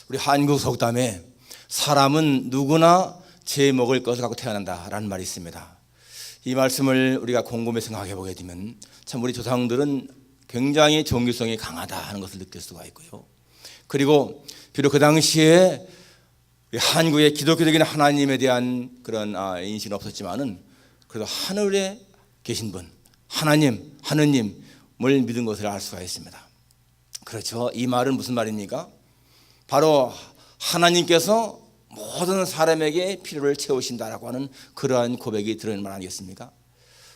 우리 한국 속담에 사람은 누구나 제 먹을 것을 갖고 태어난다라는 말이 있습니다. 이 말씀을 우리가 곰곰이 생각해 보게 되면 참 우리 조상들은 굉장히 종교성이 강하다 하는 것을 느낄 수가 있고요. 그리고 비록 그 당시에 한국의 기독교적인 하나님에 대한 그런 인식은 없었지만은 그래도 하늘에 계신 분 하느님을 믿은 것을 알 수가 있습니다. 그렇죠. 이 말은 무슨 말입니까? 바로 하나님께서 모든 사람에게 필요를 채우신다라고 하는 그러한 고백이 들어있는 말 아니겠습니까?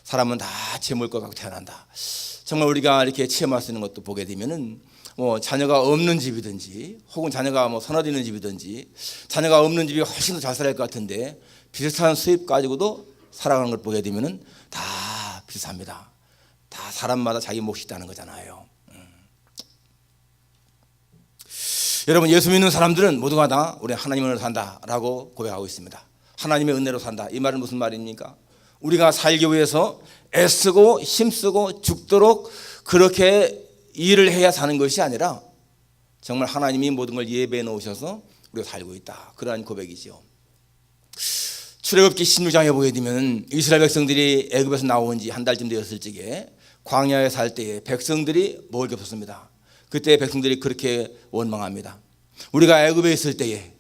사람은 다 제 먹을 것 갖고 태어난다. 정말 우리가 이렇게 체험할 수 있는 것도 보게 되면은 자녀가 없는 집이든지 혹은 자녀가 서너 있는 집이든지 자녀가 없는 집이 훨씬 더 잘 살아야 할 것 같은데 비슷한 수입 가지고도 살아가는 걸 보게 되면은 다 비슷합니다. 다 사람마다 자기 몫이 있다는 거잖아요. 여러분, 예수 믿는 사람들은 모두가 다 우리 하나님의 은혜로 산다라고 고백하고 있습니다. 하나님의 은혜로 산다. 이 말은 무슨 말입니까? 우리가 살기 위해서 애쓰고 힘쓰고 죽도록 그렇게 일을 해야 사는 것이 아니라 정말 하나님이 모든 걸 예배해 놓으셔서 우리가 살고 있다. 그러한 고백이죠. 출애굽기 16장에 보게 되면 이스라엘 백성들이 애굽에서 나온 지 한 달쯤 되었을 적에 광야에 살 때에 백성들이 먹을 게 없었습니다. 그때 백성들이 그렇게 원망합니다. 우리가 애굽에 있을 때에,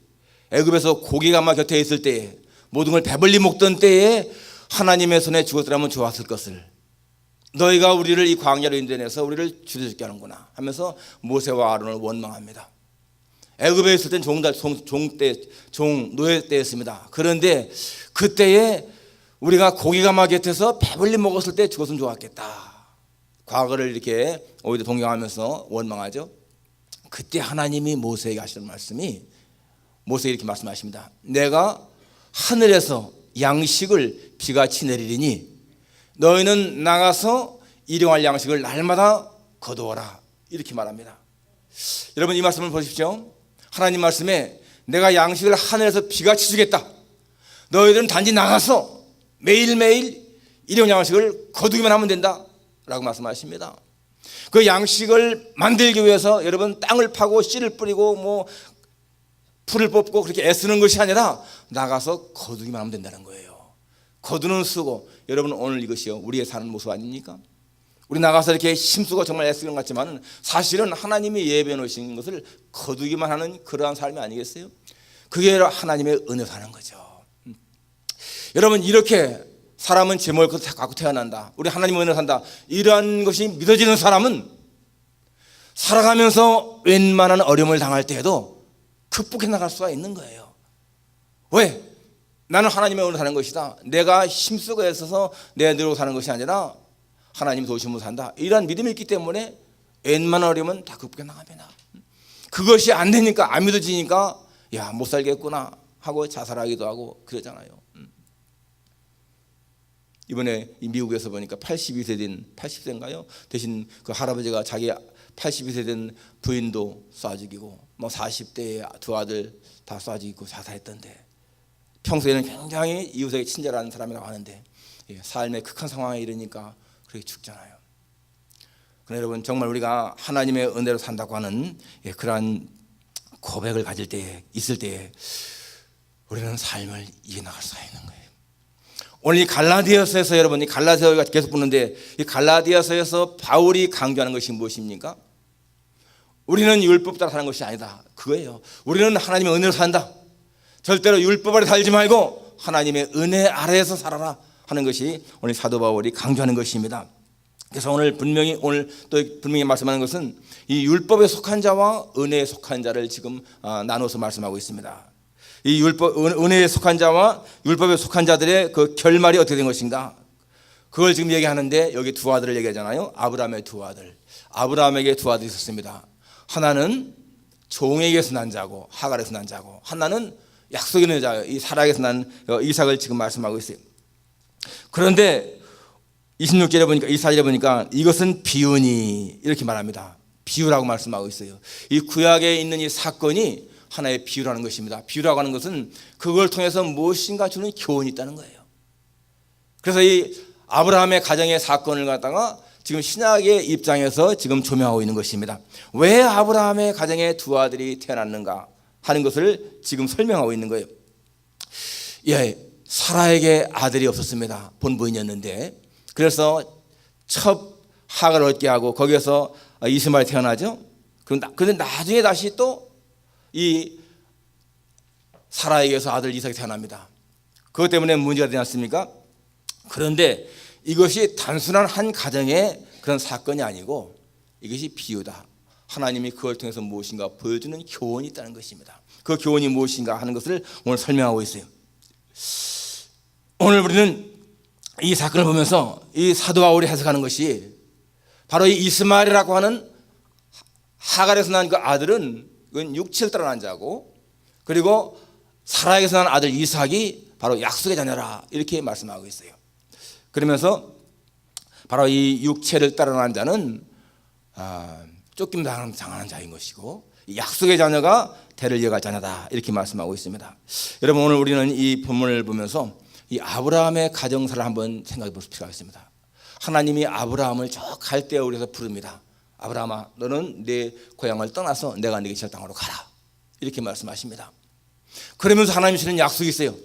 애굽에서 고기가 막 곁에 있을 때에, 모든 걸 배불리 먹던 때에 하나님의 손에 죽었더라면 좋았을 것을, 너희가 우리를 이 광야로 인도해서 우리를 죽게 하는구나 하면서 모세와 아론을 원망합니다. 애굽에 있을 땐 노예 때였습니다. 그런데 그때에 우리가 고기가 막 곁에서 배불리 먹었을 때 죽었으면 좋았겠다. 과거를 이렇게 오히려 동경하면서 원망하죠. 그때 하나님이 모세에게 하시는 말씀이, 모세에게 이렇게 말씀하십니다. 내가 하늘에서 양식을 비같이 내리리니 너희는 나가서 일용할 양식을 날마다 거두어라. 이렇게 말합니다. 여러분, 이 말씀을 보십시오. 하나님 말씀에 내가 양식을 하늘에서 비같이 주겠다. 너희들은 단지 나가서 매일매일 일용 양식을 거두기만 하면 된다 라고 말씀하십니다. 그 양식을 만들기 위해서 여러분 땅을 파고 씨를 뿌리고 풀을 뽑고 그렇게 애쓰는 것이 아니라 나가서 거두기만 하면 된다는 거예요. 거두는 수고. 여러분, 오늘 이것이요 우리의 사는 모습 아닙니까? 우리 나가서 이렇게 힘쓰고 정말 애쓰는 것 같지만 사실은 하나님이 예배해 놓으신 것을 거두기만 하는 그러한 삶이 아니겠어요? 그게 하나님의 은혜로 사는 거죠. 여러분, 이렇게 사람은 제 먹을 것을 갖고 태어난다, 우리 하나님의 은혜로 산다, 이러한 것이 믿어지는 사람은 살아가면서 웬만한 어려움을 당할 때에도 극복해 나갈 수가 있는 거예요. 왜? 나는 하나님의 은혜로 사는 것이다. 내가 힘쓰고 애써서 내 노력으로 사는 것이 아니라 하나님 도우심으로 산다. 이러한 믿음이 있기 때문에 웬만한 어려움은 다 극복해 나갑니다. 그것이 안 되니까, 안 믿어지니까 야, 못 살겠구나 하고 자살하기도 하고 그러잖아요. 이번에 미국에서 보니까 80세인가요? 대신 그 할아버지가 자기 82세 된 부인도 쏴 죽이고 40대에 두 아들 다 쏴 죽이고 자살했던데, 평소에는 굉장히 이웃에게 친절한 사람이라고 하는데 삶의 극한 상황에 이르니까 그렇게 죽잖아요. 그러나 여러분, 정말 우리가 하나님의 은혜로 산다고 하는 그러한 고백을 가질 때에, 있을 때에 우리는 삶을 이겨나갈 수가 있는 거예요. 오늘 이 갈라디아서에서, 여러분, 이 갈라디아서가 계속 보는데 이 갈라디아서에서 바울이 강조하는 것이 무엇입니까? 우리는 율법 따라 사는 것이 아니다. 그거예요. 우리는 하나님의 은혜로 산다. 절대로 율법 아래 살지 말고 하나님의 은혜 아래에서 살아라 하는 것이 오늘 사도 바울이 강조하는 것입니다. 그래서 오늘 또 분명히 말씀하는 것은 이 율법에 속한 자와 은혜에 속한 자를 지금 나눠서 말씀하고 있습니다. 이 은혜에 속한 자와 율법에 속한 자들의 그 결말이 어떻게 된 것인가, 그걸 지금 얘기하는데 여기 두 아들을 얘기하잖아요. 아브라함의 두 아들. 아브라함에게 두 아들이 있었습니다. 하나는 종에게서 난 자고 하갈에서 난 자고, 하나는 약속의 있는 자, 이 사라에서 난 이삭을 지금 말씀하고 있어요. 그런데 26절에 보니까, 24절에 보니까 이것은 비유니 이렇게 말합니다. 비유라고 말씀하고 있어요. 이 구약에 있는 이 사건이 하나의 비유라는 것입니다. 비유라고 하는 것은 그걸 통해서 무엇인가 주는 교훈이 있다는 거예요. 그래서 이 아브라함의 가정의 사건을 갖다가 지금 신약의 입장에서 지금 조명하고 있는 것입니다. 왜 아브라함의 가정에 두 아들이 태어났는가 하는 것을 지금 설명하고 있는 거예요. 예, 사라에게 아들이 없었습니다. 본부인이었는데, 그래서 첫 하가를 얻게 하고 거기에서 이스마엘이 태어나죠. 그런데 나중에 다시 또 이 사라에게서 아들 이삭이 태어납니다. 그것 때문에 문제가 되지 않습니까? 그런데 이것이 단순한 한 가정의 그런 사건이 아니고 이것이 비유다. 하나님이 그걸 통해서 무엇인가 보여주는 교훈이 있다는 것입니다. 그 교훈이 무엇인가 하는 것을 오늘 설명하고 있어요. 오늘 우리는 이 사건을 보면서 이 사도 바울이 해석하는 것이 바로 이 이스마엘이라고 하는 하갈에서 난 그 아들은 그건 육체를 따라 난 자고, 그리고 사라에게서 난 아들 이삭이 바로 약속의 자녀라, 이렇게 말씀하고 있어요. 그러면서 바로 이 육체를 따라 난 자는 쫓김 당하는 자인 것이고, 약속의 자녀가 대를 이어갈 자녀다, 이렇게 말씀하고 있습니다. 여러분, 오늘 우리는 이 본문을 보면서 이 아브라함의 가정사를 한번 생각해 볼 필요가 있습니다. 하나님이 아브라함을 저 갈대아우르에서 부릅니다. 아브라함아, 너는 내 고향을 떠나서 내가 네게 줄 땅으로 가라, 이렇게 말씀하십니다. 그러면서 하나님이 주는 약속이 있어요.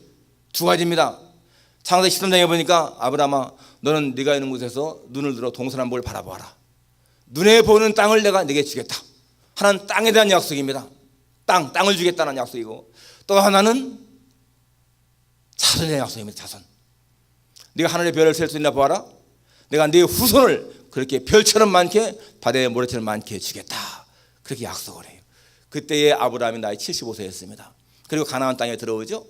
두 가지입니다. 창세기 13장에 보니까 아브라함아, 너는 네가 있는 곳에서 눈을 들어 동서남북을 바라보아라. 눈에 보는 땅을 내가 네게 주겠다. 하나는 땅에 대한 약속입니다. 땅을 주겠다는 약속이고, 또 하나는 자손에 대한 약속입니다. 자손. 네가 하늘의 별을 셀 수 있나 보아라. 내가 네 후손을 그렇게 별처럼 많게, 바다의 모래처럼 많게 주겠다, 그렇게 약속을 해요. 그때의 아브라함이 나이 75세였습니다. 그리고 가나안 땅에 들어오죠.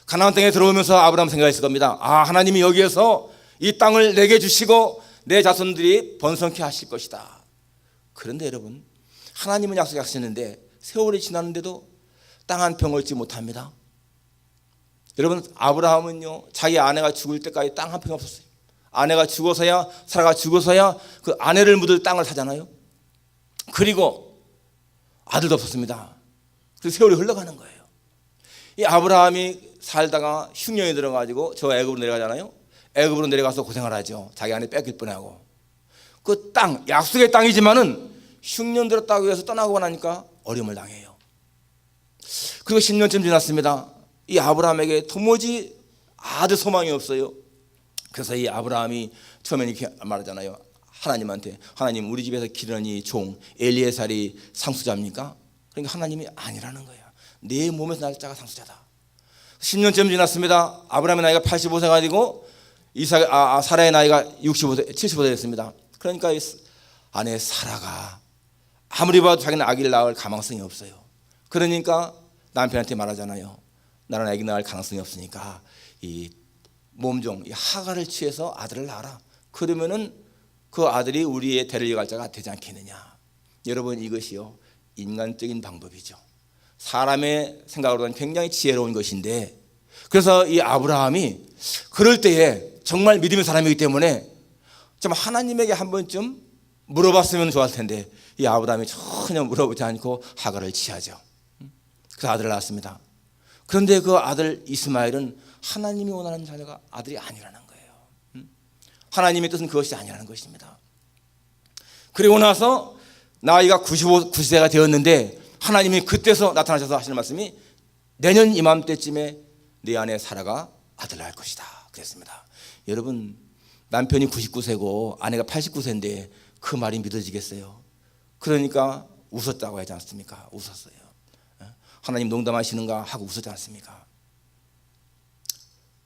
가나안 땅에 들어오면서 아브라함 생각했을 겁니다. 하나님이 여기에서 이 땅을 내게 주시고 내 자손들이 번성케 하실 것이다. 그런데 여러분, 하나님은 약속하셨는데 세월이 지났는데도 땅 한 평 얻지 못합니다. 여러분, 아브라함은요, 자기 아내가 죽을 때까지 땅 한 평이 없었어요. 아내가 죽어서야, 사라가 죽어서야 그 아내를 묻을 땅을 사잖아요. 그리고 아들도 없었습니다. 그래서 세월이 흘러가는 거예요. 이 아브라함이 살다가 흉년이 들어가지고 저 애굽으로 내려가잖아요. 애굽으로 내려가서 고생을 하죠. 자기 아내 뺏길 뻔하고. 그 땅, 약속의 땅이지만은 흉년 들었다고 해서 떠나고 나니까 어려움을 당해요. 그리고 10년쯤 지났습니다. 이 아브라함에게 도무지 아들 소망이 없어요. 그래서 이 아브라함이 처음에 이렇게 말하잖아요. 하나님한테, 하나님, 우리 집에서 기르는 이 종 엘리에살이 상수자입니까? 그러니까 하나님이 아니라는 거예요. 내 몸에서 날 자가 상수자다. 10년쯤 지났습니다. 아브라함의 나이가 85세가 되고 사라의 나이가 65세, 75세 됐습니다. 그러니까 이 아내 사라가 아무리 봐도 자기는 아기를 낳을 가망성이 없어요. 그러니까 남편한테 말하잖아요. 나는 아기 낳을 가능성이 없으니까 이 몸종, 이 하갈을 취해서 아들을 낳아라. 그러면은 그 아들이 우리의 대를 이어갈 자가 되지 않겠느냐. 여러분, 이것이요, 인간적인 방법이죠. 사람의 생각으로는 굉장히 지혜로운 것인데, 그래서 이 아브라함이 그럴 때에 정말 믿음의 사람이기 때문에 좀 하나님에게 한 번쯤 물어봤으면 좋았을 텐데, 이 아브라함이 전혀 물어보지 않고 하갈을 취하죠. 그래서 아들을 낳았습니다. 그런데 그 아들 이스마엘은 하나님이 원하는 자녀가 아들이 아니라는 거예요. 하나님의 뜻은 그것이 아니라는 것입니다. 그리고 나서 나이가 90세가 되었는데 하나님이 그때서 나타나셔서 하시는 말씀이 내년 이맘때쯤에 네 아내 사라가 아들을 낳을 것이다, 그랬습니다. 여러분, 남편이 99세고 아내가 89세인데 그 말이 믿어지겠어요? 그러니까 웃었다고 하지 않습니까? 웃었어요. 하나님 농담하시는가 하고 웃었지 않습니까?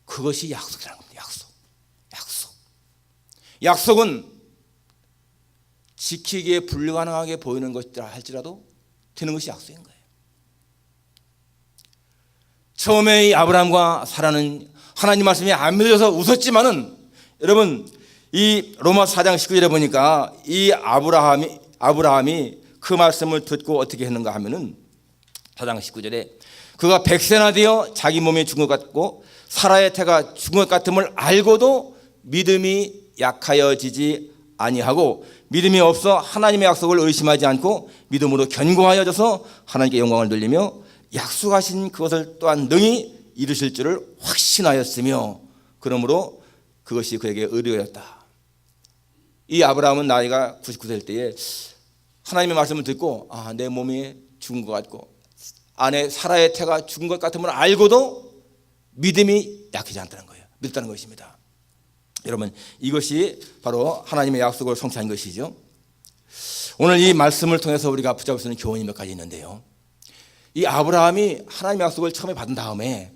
그것이 약속이라는 겁니다. 약속은 지키기에 불가능하게 보이는 것이라 할지라도 되는 것이 약속인 거예요. 처음에 이 아브라함과 사라는 하나님 말씀이 안 믿어져서 웃었지만은, 여러분, 이 로마 4장 19절에 보니까 이 아브라함이 그 말씀을 듣고 어떻게 했는가 하면은 4장 19절에 그가 100세나 되어 자기 몸이 죽은 것 같고 사라의 태가 죽은 것 같음을 알고도 믿음이 약하여지지 아니하고 믿음이 없어 하나님의 약속을 의심하지 않고 믿음으로 견고하여져서 하나님께 영광을 돌리며 약속하신 그것을 또한 능히 이루실 줄을 확신하였으며 그러므로 그것이 그에게 의뢰였다. 이 아브라함은 나이가 99세일 때에 하나님의 말씀을 듣고 내 몸이 죽은 것 같고 아내 사라의 태가 죽은 것 같으면 알고도 믿음이 약하지 않다는 거예요. 믿었다는 것입니다. 여러분, 이것이 바로 하나님의 약속을 성취한 것이죠. 오늘 이 말씀을 통해서 우리가 붙잡을 수 있는 교훈이 몇 가지 있는데요. 이 아브라함이 하나님의 약속을 처음에 받은 다음에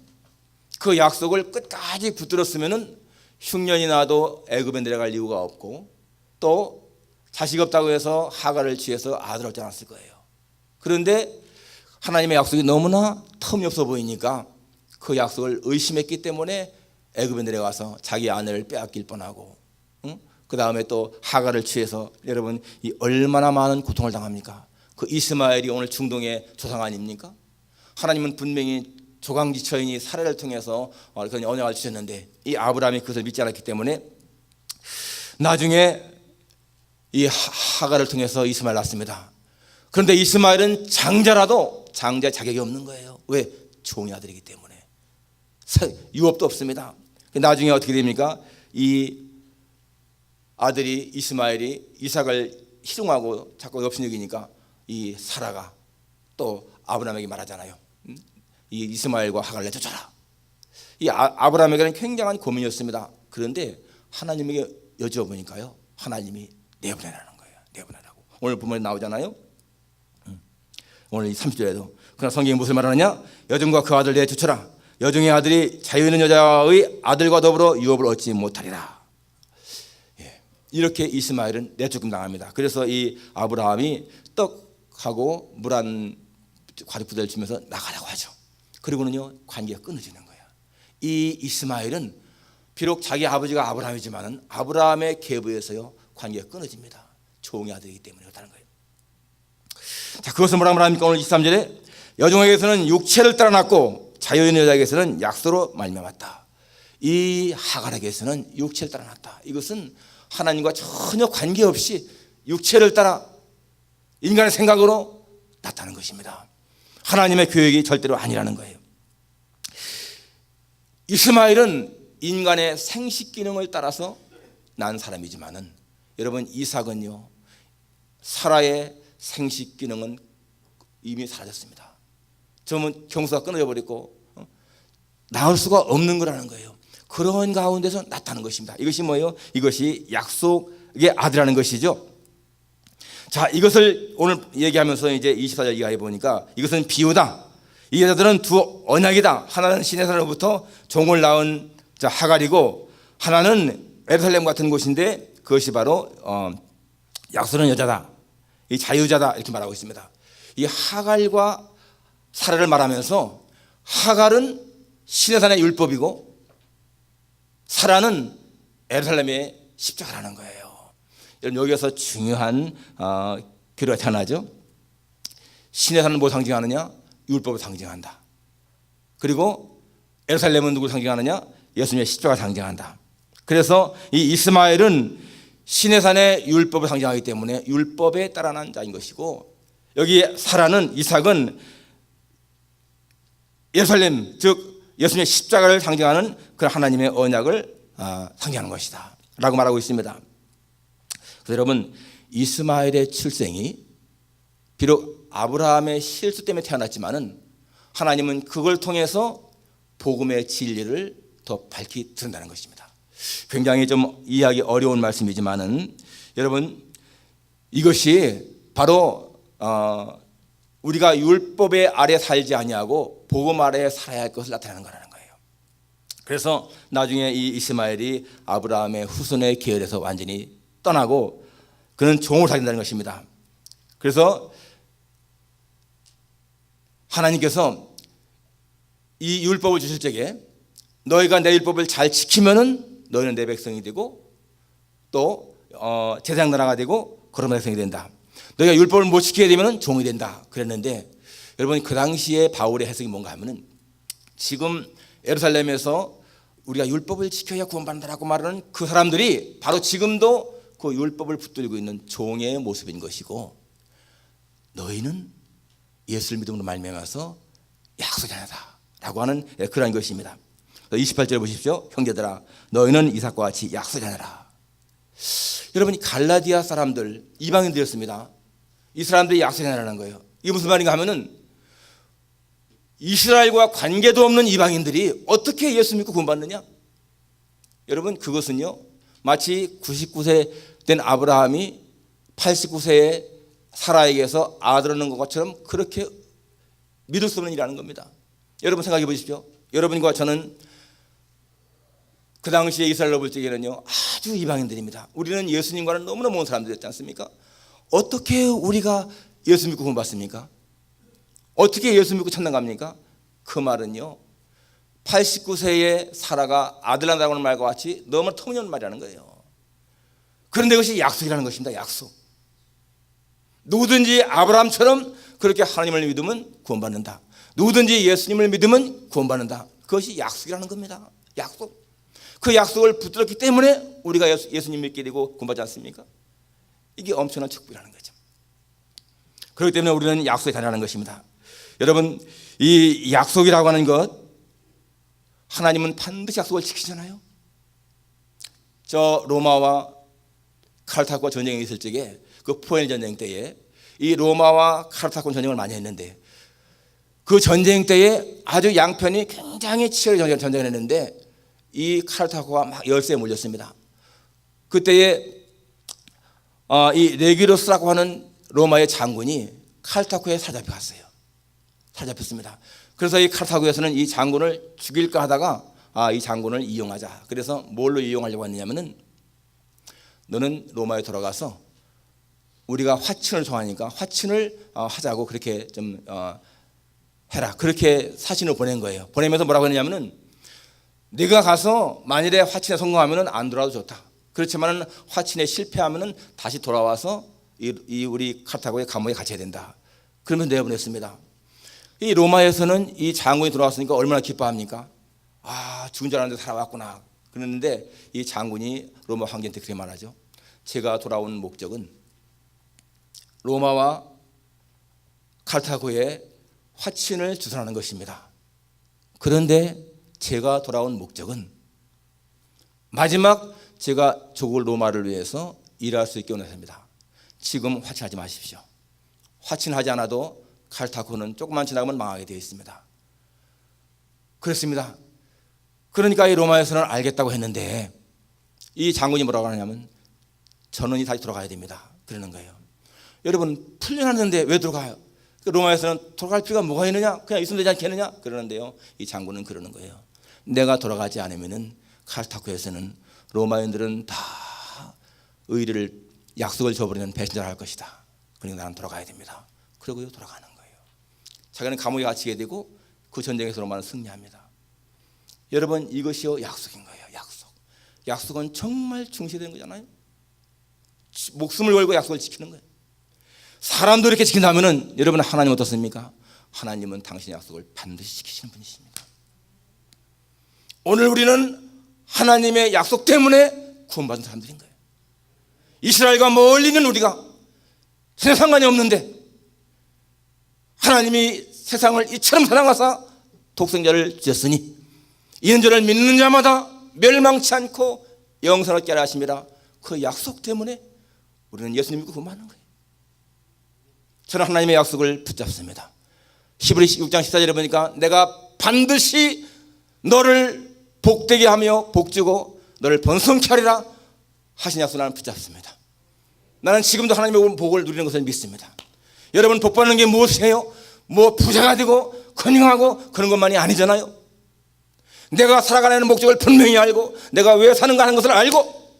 그 약속을 끝까지 붙들었으면은 흉년이 나도 애굽에 내려갈 이유가 없고, 또 자식 없다고 해서 하갈을 취해서 아들 얻지 않았을 거예요. 그런데 하나님의 약속이 너무나 터무니없어 보이니까 그 약속을 의심했기 때문에 애굽에 내려가서 자기 아내를 빼앗길 뻔하고, 그 다음에 또 하갈을 취해서, 여러분 이 얼마나 많은 고통을 당합니까? 그 이스마엘이 오늘 중동의 조상 아닙니까? 하나님은 분명히 조강지처인이 사례를 통해서 그런 언약을 주셨는데 이 아브라함이 그것을 믿지 않았기 때문에 나중에 이 하갈을 통해서 이스마엘 낳습니다. 그런데 이스마엘은 장자라도 장자 자격이 없는 거예요. 왜? 종의 아들이기 때문에 유업도 없습니다. 나중에 어떻게 됩니까? 이 아들이 이스마엘이 이삭을 희롱하고 자꾸 업신여기니까 이 사라가 또 아브라함에게 말하잖아요. 이 이스마엘과 하갈을 내쫓아라. 이 아브라함에게는 굉장한 고민이었습니다. 그런데 하나님에게 여쭤보니까요, 하나님이 내보내라는 거예요. 내보내라고. 오늘 본문에 나오잖아요. 오늘 30절에도 그러나 성경이 무슨 말을 하느냐? 여종과 그 아들 내쫓아라. 여종의 아들이 자유 있는 여자의 아들과 더불어 유업을 얻지 못하리라. 이렇게 이스마엘은 내쫓김 당합니다. 그래서 이 아브라함이 떡하고 물 한 과립부대를 주면서 나가라고 하죠. 그리고는요, 관계가 끊어지는 거예요. 이 이스마엘은 비록 자기 아버지가 아브라함이지만은 아브라함의 계보에서요 관계가 끊어집니다. 종의 아들이기 때문에 그렇다는 거예요. 자, 그것은 뭐라 말합니까? 오늘 23절에 여종에게서는 육체를 따라 낳고 자유 있는 여자에게서는 약속으로 말미암았다. 이 하갈에게서는 육체를 따라 낳았다. 이것은 하나님과 전혀 관계없이 육체를 따라 인간의 생각으로 낳았다는 것입니다. 하나님의 계획이 절대로 아니라는 거예요. 이스마엘은 인간의 생식 기능을 따라서 난 사람이지만은 여러분 이삭은요, 사라의 생식 기능은 이미 사라졌습니다. 저는 경수가 끊어져 버렸고 낳을 수가 없는 거라는 거예요. 그런 가운데서 낳다는 것입니다. 이것이 뭐예요? 이것이 약속의 아들이라는 것이죠. 자, 이것을 오늘 얘기하면서 이제 24절 이하에 보니까 이것은 비유다. 이 여자들은 두 언약이다. 하나는 시내산으로부터 종을 낳은 하갈이고 하나는 예루살렘 같은 곳인데 그것이 바로 약속하는 여자다. 이 자유자다. 이렇게 말하고 있습니다. 이 하갈과 사라를 말하면서 하갈은 시내산의 율법이고 사라는 예루살렘의 십자가라는 거예요. 여러분 여기서 중요한 교리가 태어나죠. 시내산은 뭘 상징하느냐? 율법을 상징한다. 그리고 예루살렘은 누구를 상징하느냐? 예수님의 십자가를 상징한다. 그래서 이 이스마엘은 시내산의 율법을 상징하기 때문에 율법에 따라 난 자인 것이고, 여기 사라는 이삭은 예루살렘 즉 예수님의 십자가를 상징하는 그 하나님의 언약을 상징하는 것이다 라고 말하고 있습니다. 그래서 여러분 이스마엘의 출생이 비록 아브라함의 실수 때문에 태어났지만은 하나님은 그걸 통해서 복음의 진리를 더 밝히 드러낸다는 것입니다. 굉장히 좀 이해하기 어려운 말씀이지만은 여러분 이것이 바로 우리가 율법의 아래 살지 아니하고 복음 아래에 살아야 할 것을 나타내는 거라는 거예요. 그래서 나중에 이 이스마엘이 아브라함의 후손의 계열에서 완전히 떠나고 그는 종을 사귄다는 것입니다. 그래서 하나님께서 이 율법을 주실 적에 너희가 내 율법을 잘 지키면은 너희는 내 백성이 되고 또 제사장 나라가 되고 거룩한 백성이 된다. 너희가 율법을 못 지키게 되면은 종이 된다. 그랬는데 여러분 그 당시에 바울의 해석이 뭔가 하면은 지금 예루살렘에서 우리가 율법을 지켜야 구원받는다라고 말하는 그 사람들이 바로 지금도 그 율법을 붙들고 있는 종의 모습인 것이고, 너희는 예수를 믿음으로 말미암아서 약속의 자녀다라고 하는 그런 것입니다. 28절 보십시오. 형제들아 너희는 이삭과 같이 약속의 자녀라. 여러분 갈라디아 사람들 이방인들이었습니다. 이 사람들이 약속의 자녀라는 거예요. 이게 무슨 말인가 하면은 이스라엘과 관계도 없는 이방인들이 어떻게 예수 믿고 구원받느냐? 여러분, 그것은요, 마치 99세 된 아브라함이 89세의 사라에게서 아들 얻는 것처럼 그렇게 믿을 수 없는 일이라는 겁니다. 여러분 생각해 보십시오. 여러분과 저는 그 당시에 이스라엘로 볼 적에는요, 아주 이방인들입니다. 우리는 예수님과는 너무나 먼 사람들이었지 않습니까? 어떻게 우리가 예수 믿고 구원받습니까? 어떻게 예수 믿고 천당 갑니까? 그 말은요, 89세의 사라가 아들 낳는다고 하는 말과 같이 너무 터무니없는 말이라는 거예요. 그런데 그것이 약속이라는 것입니다. 약속. 누구든지 아브라함처럼 그렇게 하나님을 믿으면 구원받는다. 누구든지 예수님을 믿으면 구원받는다. 그것이 약속이라는 겁니다. 약속. 그 약속을 붙들었기 때문에 우리가 예수님 믿게 되고 구원받지 않습니까? 이게 엄청난 축복이라는 거죠. 그렇기 때문에 우리는 약속에 다니라는 것입니다. 여러분, 이 약속이라고 하는 것, 하나님은 반드시 약속을 지키잖아요. 저 로마와 카르타고와 전쟁이 있을 적에, 그 포엘 전쟁 때에 이 로마와 카르타고 전쟁을 많이 했는데, 그 전쟁 때에 아주 양편이 굉장히 치열하게 전쟁을 했는데 이 카르타고가 막 열세에 몰렸습니다. 그때에 이 레기로스라고 하는 로마의 장군이 카르타고에 사로잡혔어요. 사로잡혔습니다. 그래서 이 카르타고에서는 이 장군을 죽일까 하다가 이 장군을 이용하자. 그래서 뭘로 이용하려고 했냐면은, 너는 로마에 돌아가서 우리가 화친을 좋아하니까 화친을 하자고 그렇게 좀 해라. 그렇게 사신을 보낸 거예요. 보내면서 뭐라고 했냐면은, 네가 가서 만일에 화친에 성공하면은 안 돌아도 좋다. 그렇지만은 화친에 실패하면은 다시 돌아와서 이 우리 카르타고의 감옥에 갇혀야 된다. 그러면 내보냈습니다. 이 로마에서는 이 장군이 돌아왔으니까 얼마나 기뻐합니까? 죽은 줄 알았는데 살아왔구나. 그랬는데 이 장군이 로마 황제한테 그렇게 말하죠. 제가 돌아온 목적은 로마와 카르타고에 화친을 주선하는 것입니다. 그런데 제가 돌아온 목적은 마지막 제가 조국 로마를 위해서 일할 수 있게 원했습니다. 지금 화친하지 마십시오. 화친하지 않아도 카르타고는 조금만 지나가면 망하게 되어 있습니다. 그렇습니다. 그러니까 이 로마에서는 알겠다고 했는데 이 장군이 뭐라고 하냐면, 전원이 다시 돌아가야 됩니다. 그러는 거예요. 여러분, 풀려났는데 왜 돌아가요? 로마에서는 돌아갈 필요가 뭐가 있느냐? 그냥 있으면 되지 않겠느냐? 그러는데요, 이 장군은 그러는 거예요. 내가 돌아가지 않으면은 카르타고에서는 로마인들은 다 의리를, 약속을 저버리는 배신자를 할 것이다. 그러니까 나는 돌아가야 됩니다. 그러고요 돌아가는 거예요. 자기는 감옥에 갇히게 되고 그 전쟁에서 로마는 승리합니다. 여러분, 이것이요 약속인 거예요. 약속. 약속은 정말 중시되는 거잖아요. 목숨을 걸고 약속을 지키는 거예요. 사람도 이렇게 지킨다면은 여러분, 하나님 어떻습니까? 하나님은 당신의 약속을 반드시 지키시는 분이십니다. 오늘 우리는 하나님의 약속 때문에 구원받은 사람들인 거예요. 이스라엘과 멀리 있는 우리가 전혀 상관이 없는데 하나님이 세상을 이처럼 사랑하사 독생자를 주셨으니 이는 저를 믿는 자마다 멸망치 않고 영생을 얻게 하려 하심이라. 그 약속 때문에 우리는 예수님 믿고 구원받는 거예요. 저는 하나님의 약속을 붙잡습니다. 히브리서 6장 14절에 보니까 내가 반드시 너를 복되게 하며 복주고 너를 번성케 하리라 하신 약속을 나는 붙잡습니다. 나는 지금도 하나님의 복을 누리는 것을 믿습니다. 여러분, 복 받는 게 무엇이에요? 뭐 부자가 되고 건강하고 그런 것만이 아니잖아요. 내가 살아가는 목적을 분명히 알고 내가 왜 사는가 하는 것을 알고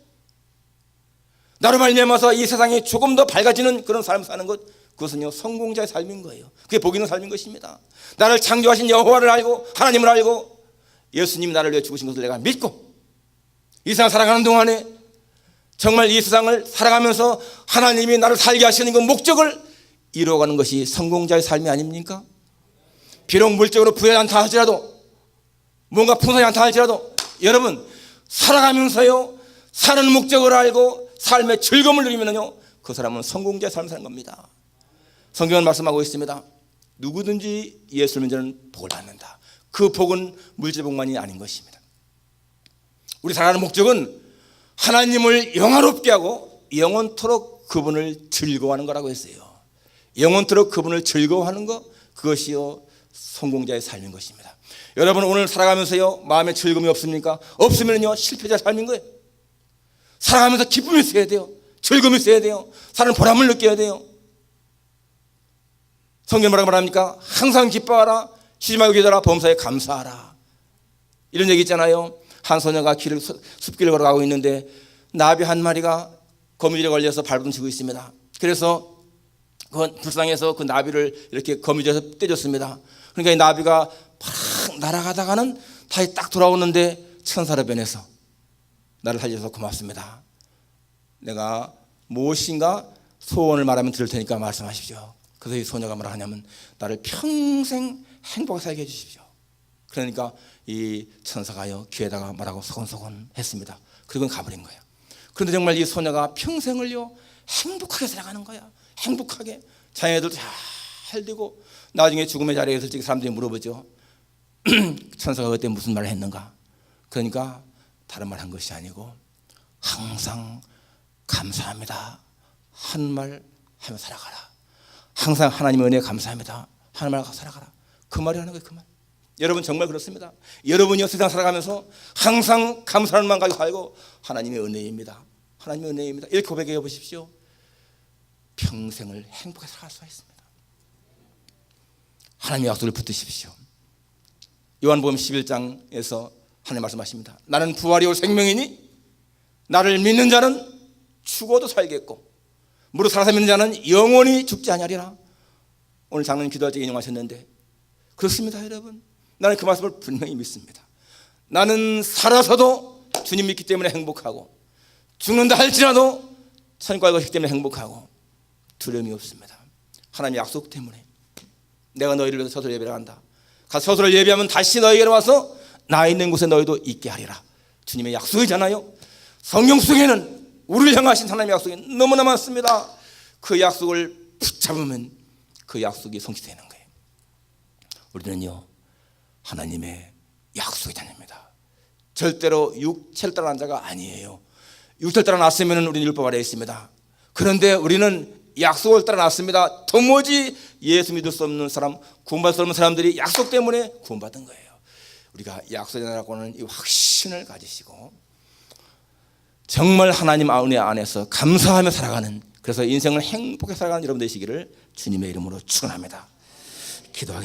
나로 말미암아서 이 세상이 조금 더 밝아지는 그런 삶을 사는 것, 그것은요 성공자의 삶인 거예요. 그게 복 있는 삶인 것입니다. 나를 창조하신 여호와를 알고 하나님을 알고 예수님이 나를 위해 죽으신 것을 내가 믿고 이 세상 살아가는 동안에 정말 이 세상을 살아가면서 하나님이 나를 살게 하시는 그 목적을 이루어가는 것이 성공자의 삶이 아닙니까? 비록 물적으로 부여하지 않다 할지라도, 뭔가 풍성하지 않다 할지라도, 여러분 살아가면서요 사는 목적을 알고 삶의 즐거움을 누리면요 그 사람은 성공자의 삶을 사는 겁니다. 성경은 말씀하고 있습니다. 누구든지 예수를 믿는 자는 복을 받는다. 그 복은 물질 복만이 아닌 것입니다. 우리 살아가는 목적은 하나님을 영화롭게 하고 영원토록 그분을 즐거워하는 거라고 했어요. 영원토록 그분을 즐거워하는 것, 그것이요 성공자의 삶인 것입니다. 여러분 오늘 살아가면서요 마음에 즐거움이 없습니까? 없으면요 실패자 삶인 거예요. 살아가면서 기쁨이 있어야 돼요. 즐거움이 있어야 돼요. 사는 보람을 느껴야 돼요. 성경 뭐라고 말합니까? 항상 기뻐하라, 쉬지 말고 기도하라, 범사에 감사하라. 이런 얘기 있잖아요. 한 소녀가 숲길을 걸어가고 있는데 나비 한 마리가 거미줄에 걸려서 발부둥치고 있습니다. 그래서 그 불쌍해서 그 나비를 이렇게 거미줄에서 떼줬습니다. 그러니까 이 나비가 팍 날아가다가는 다시 딱 돌아오는데 천사로 변해서 나를 살려서 고맙습니다. 내가 무엇인가 소원을 말하면 들을 테니까 말씀하십시오. 그래서 이 소녀가 뭐라 하냐면 나를 평생 행복하게 살게 해주십시오. 그러니까 이 천사가요 귀에다가 말하고 소곤소곤 했습니다. 그리고 가버린 거예요. 그런데 정말 이 소녀가 평생을요 행복하게 살아가는 거야. 행복하게 자녀들 잘 되고 나중에 죽음의 자리에 있을 때 사람들이 물어보죠. 천사가 그때 무슨 말을 했는가? 그러니까 다른 말 한 것이 아니고 항상 감사합니다 한 말 하며 살아가라. 항상 하나님의 은혜에 감사합니다 하는 말 하고 살아가라. 그 말이 하는 거예요. 그 말. 여러분 정말 그렇습니다. 여러분이 세상 살아가면서 항상 감사하는 마음 가지고 살고 하나님의 은혜입니다. 하나님의 은혜입니다. 이렇게 고백해 보십시오. 평생을 행복하게 살아갈 수가 있습니다. 하나님의 약속을 붙드십시오. 요한복음 11장에서 하나님 말씀하십니다. 나는 부활이요 생명이니 나를 믿는 자는 죽어도 살겠고 무릇 살아서 믿는 자는 영원히 죽지 아니하리라. 오늘 장로님 기도할 때 인용하셨는데 그렇습니다. 여러분 나는 그 말씀을 분명히 믿습니다. 나는 살아서도 주님 믿기 때문에 행복하고 죽는다 할지라도 천국에 가기 때문에 행복하고 두려움이 없습니다. 하나님의 약속 때문에 내가 너희를 위해서 저수를 예배를 한다. 가서 저수를 예배하면 다시 너희에게로 와서 나 있는 곳에 너희도 있게 하리라. 주님의 약속이잖아요. 성경 속에는 우리를 향하신 하나님의 약속이 너무나 많습니다. 그 약속을 붙잡으면 그 약속이 성취되는 거예요. 우리는요 하나님의 약속이 다닙니다. 절대로 육체를 따라한 자가 아니에요. 육체를 따라 났으면 우리는 율법 아래에 있습니다. 그런데 우리는 약속을 따라 났습니다. 도무지 예수 믿을 수 없는 사람, 구원받을 수 없는 사람들이 약속 때문에 구원받은 거예요. 우리가 약속이라고 하는 이 확신을 가지시고 정말 하나님 은혜 안에서 감사하며 살아가는, 그래서 인생을 행복하게 살아가는 여러분 되시기를 주님의 이름으로 축원합니다. 기도하겠습니다.